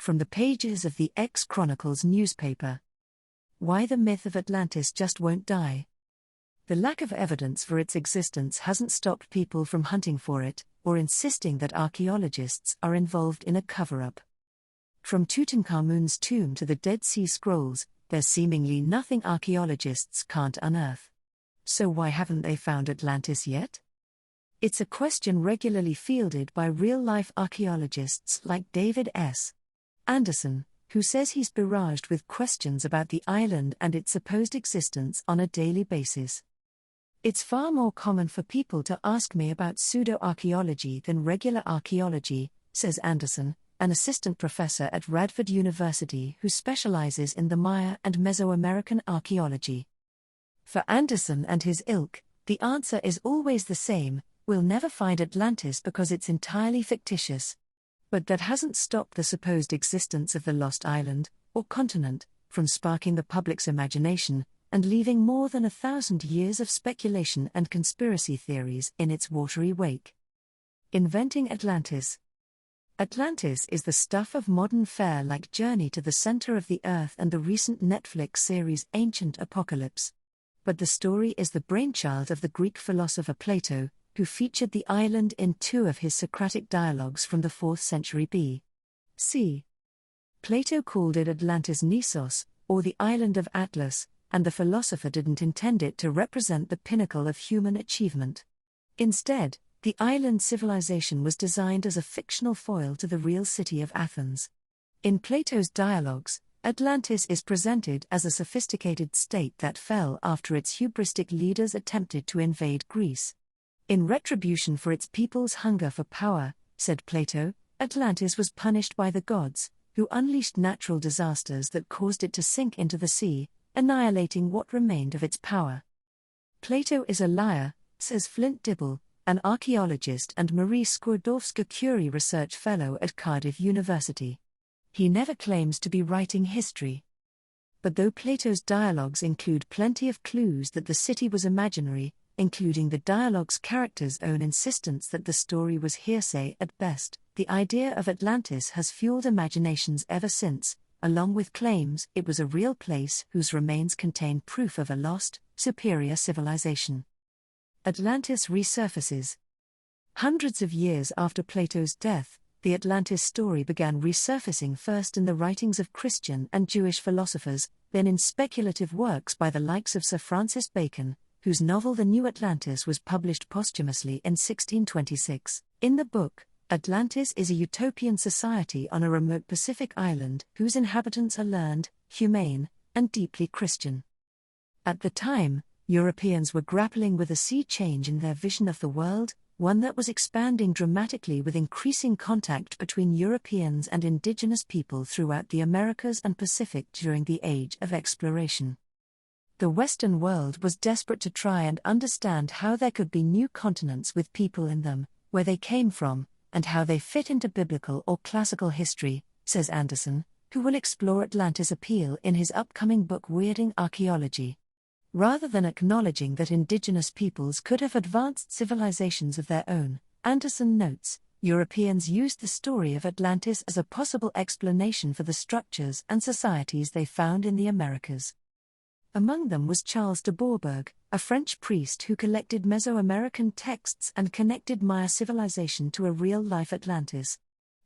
From the pages of the X-Chronicles newspaper. Why the myth of Atlantis just won't die. The lack of evidence for its existence hasn't stopped people from hunting for it, or insisting that archaeologists are involved in a cover-up. From Tutankhamun's tomb to the Dead Sea Scrolls, there's seemingly nothing archaeologists can't unearth. So why haven't they found Atlantis yet? It's a question regularly fielded by real-life archaeologists like David S. Anderson, who says he's barraged with questions about the island and its supposed existence on a daily basis. It's far more common for people to ask me about pseudo-archaeology than regular archaeology, says Anderson, an assistant professor at Radford University who specializes in the Maya and Mesoamerican archaeology. For Anderson and his ilk, the answer is always the same: we'll never find Atlantis because it's entirely fictitious. But that hasn't stopped the supposed existence of the lost island, or continent, from sparking the public's imagination, and leaving more than 1,000 years of speculation and conspiracy theories in its watery wake. Inventing Atlantis. Atlantis is the stuff of modern fare-like Journey to the Center of the Earth and the recent Netflix series Ancient Apocalypse. But the story is the brainchild of the Greek philosopher Plato, who featured the island in 2 of his Socratic dialogues from the 4th century B.C. Plato called it Atlantis Nisos, or the island of Atlas, and the philosopher didn't intend it to represent the pinnacle of human achievement. Instead, the island civilization was designed as a fictional foil to the real city of Athens. In Plato's dialogues, Atlantis is presented as a sophisticated state that fell after its hubristic leaders attempted to invade Greece. In retribution for its people's hunger for power, said Plato, Atlantis was punished by the gods, who unleashed natural disasters that caused it to sink into the sea, annihilating what remained of its power. Plato is a liar, says Flint Dibble, an archaeologist and Marie Skłodowska-Curie research fellow at Cardiff University. He never claims to be writing history. But though Plato's dialogues include plenty of clues that the city was imaginary, including the dialogue's characters' own insistence that the story was hearsay at best, the idea of Atlantis has fueled imaginations ever since, along with claims it was a real place whose remains contain proof of a lost, superior civilization. Atlantis resurfaces. Hundreds of years after Plato's death, the Atlantis story began resurfacing first in the writings of Christian and Jewish philosophers, then in speculative works by the likes of Sir Francis Bacon, whose novel The New Atlantis was published posthumously in 1626. In the book, Atlantis is a utopian society on a remote Pacific island whose inhabitants are learned, humane, and deeply Christian. At the time, Europeans were grappling with a sea change in their vision of the world, one that was expanding dramatically with increasing contact between Europeans and indigenous people throughout the Americas and Pacific during the Age of Exploration. The Western world was desperate to try and understand how there could be new continents with people in them, where they came from, and how they fit into biblical or classical history, says Anderson, who will explore Atlantis' appeal in his upcoming book Weirding Archaeology. Rather than acknowledging that indigenous peoples could have advanced civilizations of their own, Anderson notes, Europeans used the story of Atlantis as a possible explanation for the structures and societies they found in the Americas. Among them was Charles de Bourbourg, a French priest who collected Mesoamerican texts and connected Maya civilization to a real-life Atlantis.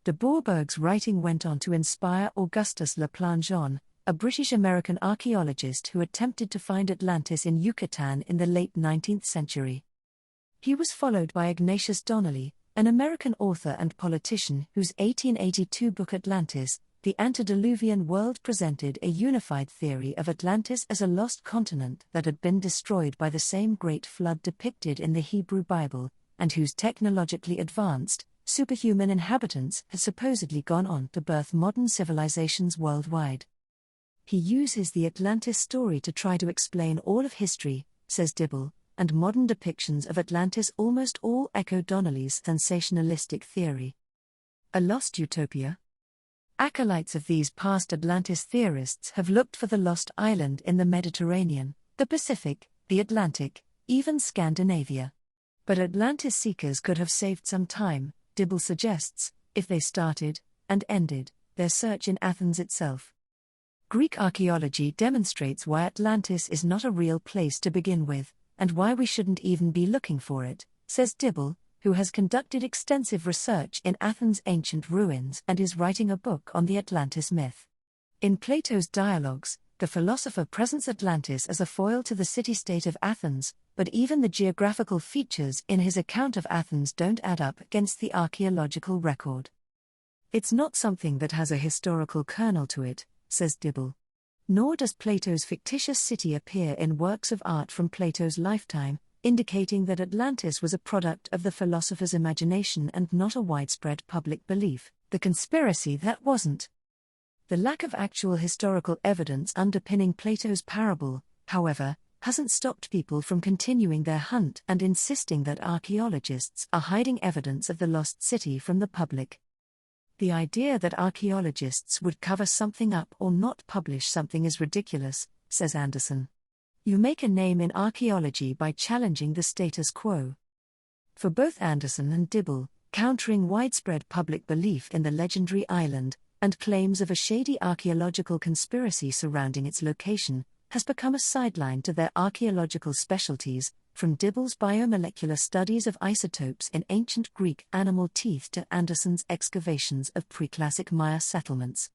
De Bourbourg's writing went on to inspire Augustus Le Plongeon, a British-American archaeologist who attempted to find Atlantis in Yucatan in the late 19th century. He was followed by Ignatius Donnelly, an American author and politician whose 1882 book Atlantis, The Antediluvian World presented a unified theory of Atlantis as a lost continent that had been destroyed by the same great flood depicted in the Hebrew Bible, and whose technologically advanced, superhuman inhabitants had supposedly gone on to birth modern civilizations worldwide. He uses the Atlantis story to try to explain all of history, says Dibble, and modern depictions of Atlantis almost all echo Donnelly's sensationalistic theory. A lost utopia? Acolytes of these past Atlantis theorists have looked for the lost island in the Mediterranean, the Pacific, the Atlantic, even Scandinavia. But Atlantis seekers could have saved some time, Dibble suggests, if they started, and ended, their search in Athens itself. Greek archaeology demonstrates why Atlantis is not a real place to begin with, and why we shouldn't even be looking for it, says Dibble, who has conducted extensive research in Athens' ancient ruins and is writing a book on the Atlantis myth. In Plato's dialogues, the philosopher presents Atlantis as a foil to the city-state of Athens, but even the geographical features in his account of Athens don't add up against the archaeological record. It's not something that has a historical kernel to it, says Dibble. Nor does Plato's fictitious city appear in works of art from Plato's lifetime, indicating that Atlantis was a product of the philosopher's imagination and not a widespread public belief, the conspiracy that wasn't. The lack of actual historical evidence underpinning Plato's parable, however, hasn't stopped people from continuing their hunt and insisting that archaeologists are hiding evidence of the lost city from the public. The idea that archaeologists would cover something up or not publish something is ridiculous, says Anderson. You make a name in archaeology by challenging the status quo. For both Anderson and Dibble, countering widespread public belief in the legendary island, and claims of a shady archaeological conspiracy surrounding its location, has become a sideline to their archaeological specialties, from Dibble's biomolecular studies of isotopes in ancient Greek animal teeth to Anderson's excavations of pre-classic Maya settlements.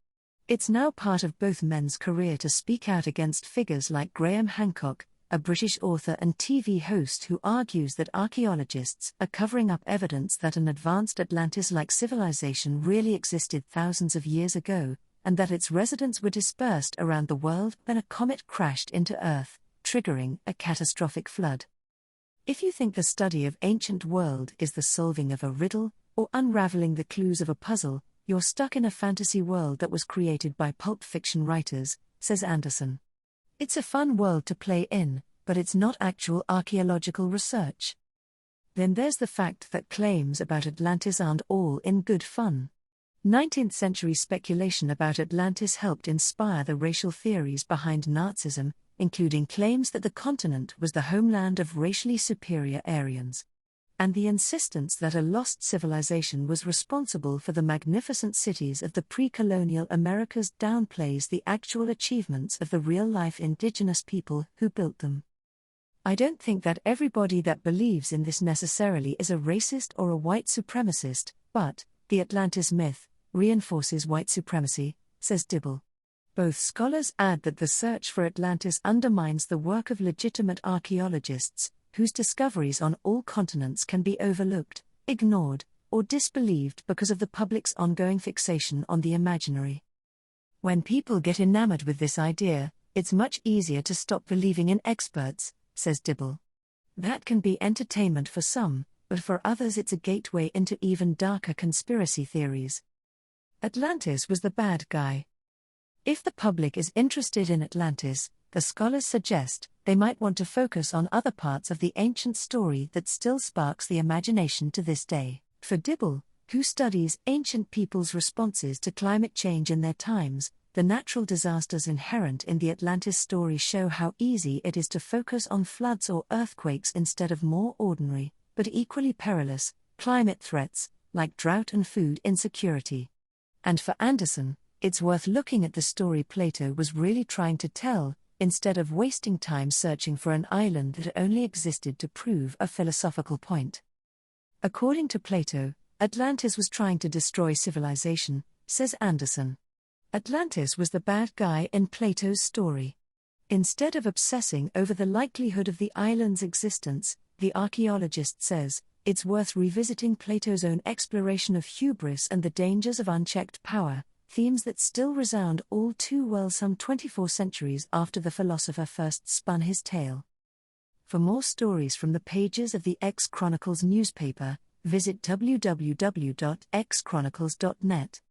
It's now part of both men's career to speak out against figures like Graham Hancock, a British author and TV host who argues that archaeologists are covering up evidence that an advanced Atlantis-like civilization really existed thousands of years ago, and that its residents were dispersed around the world when a comet crashed into Earth, triggering a catastrophic flood. If you think the study of ancient world is the solving of a riddle, or unraveling the clues of a puzzle, you're stuck in a fantasy world that was created by pulp fiction writers, says Anderson. It's a fun world to play in, but it's not actual archaeological research. Then there's the fact that claims about Atlantis aren't all in good fun. 19th century speculation about Atlantis helped inspire the racial theories behind Nazism, including claims that the continent was the homeland of racially superior Aryans. And the insistence that a lost civilization was responsible for the magnificent cities of the pre-colonial Americas downplays the actual achievements of the real-life indigenous people who built them. I don't think that everybody that believes in this necessarily is a racist or a white supremacist, but the Atlantis myth reinforces white supremacy, says Dibble. Both scholars add that the search for Atlantis undermines the work of legitimate archaeologists, whose discoveries on all continents can be overlooked, ignored, or disbelieved because of the public's ongoing fixation on the imaginary. When people get enamored with this idea, it's much easier to stop believing in experts, says Dibble. That can be entertainment for some, but for others it's a gateway into even darker conspiracy theories. Atlantis was the bad guy. If the public is interested in Atlantis, the scholars suggest, they might want to focus on other parts of the ancient story that still sparks the imagination to this day. For Dibble, who studies ancient people's responses to climate change in their times, the natural disasters inherent in the Atlantis story show how easy it is to focus on floods or earthquakes instead of more ordinary, but equally perilous, climate threats, like drought and food insecurity. And for Anderson, it's worth looking at the story Plato was really trying to tell, instead of wasting time searching for an island that only existed to prove a philosophical point. According to Plato, Atlantis was trying to destroy civilization, says Anderson. Atlantis was the bad guy in Plato's story. Instead of obsessing over the likelihood of the island's existence, the archaeologist says, it's worth revisiting Plato's own exploration of hubris and the dangers of unchecked power, themes that still resound all too well some 24 centuries after the philosopher first spun his tale. For more stories from the pages of the X Chronicles newspaper, visit www.xchronicles.net.